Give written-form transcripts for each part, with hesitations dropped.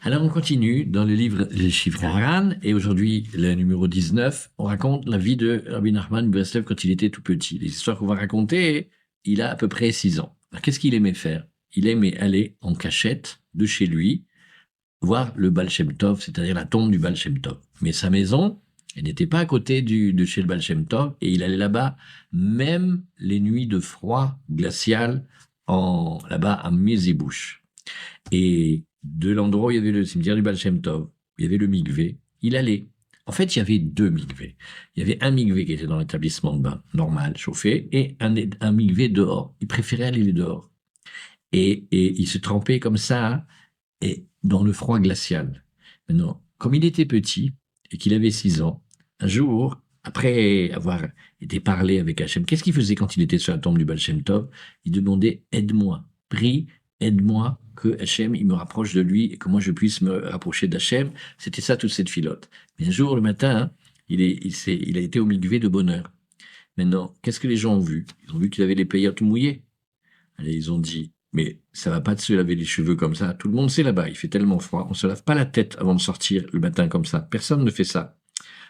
Alors, on continue dans le livre Les Chiffres Haran, et aujourd'hui, le numéro 19, on raconte la vie de Rabbi Nachman de Breslev quand il était tout petit. Les histoires qu'on va raconter, il a à peu près 6 ans. Alors, qu'est-ce qu'il aimait faire? Il aimait aller en cachette de chez lui, voir le Baal Shem Tov, c'est-à-dire la tombe du Baal Shem Tov. Mais sa maison, elle n'était pas à côté de chez le Baal Shem Tov, et il allait là-bas, même les nuits de froid glacial, là-bas à Mezebouche. Et de l'endroit où il y avait le cimetière du Baal Shem Tov, où il y avait le mikvé, il allait. En fait, il y avait 2 mikvés. Il y avait un mikvé qui était dans l'établissement de bain, normal, chauffé, et un mikvé dehors. Il préférait aller dehors. Et il se trempait comme ça, et dans le froid glacial. Maintenant, comme il était petit, et qu'il avait 6 ans, un jour, après avoir été parlé avec Hachem, qu'est-ce qu'il faisait quand il était sur la tombe du Baal Shem Tov? Il demandait « Aide-moi, prie, aide-moi, que Hachem, il me rapproche de lui et que moi je puisse me rapprocher d'Hachem. » C'était ça, toute cette filote. Mais un jour, le matin, il a été au mikvé de bonne heure. Maintenant, qu'est-ce que les gens ont vu? Ils ont vu qu'il avait les paillotes mouillées. Allez, ils ont dit, mais ça va pas de se laver les cheveux comme ça. Tout le monde sait là-bas, il fait tellement froid, on se lave pas la tête avant de sortir le matin comme ça. Personne ne fait ça.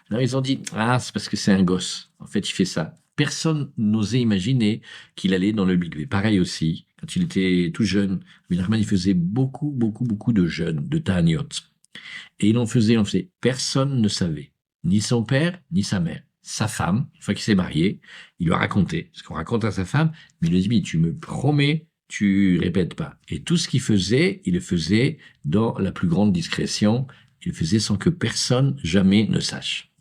Alors ils ont dit, ah, c'est parce que c'est un gosse. En fait, il fait ça. Personne n'osait imaginer qu'il allait dans le mikvé. Pareil aussi, quand il était tout jeune, Binachman, il faisait beaucoup de jeûnes, de ta'aniot. Et il en faisait. Personne ne savait. Ni son père, ni sa mère. Sa femme, une fois qu'il s'est marié, il lui a raconté ce qu'on raconte à sa femme, mais il lui a dit, mais tu me promets, tu répètes pas. Et tout ce qu'il faisait, il le faisait dans la plus grande discrétion, il le faisait sans que personne jamais ne sache.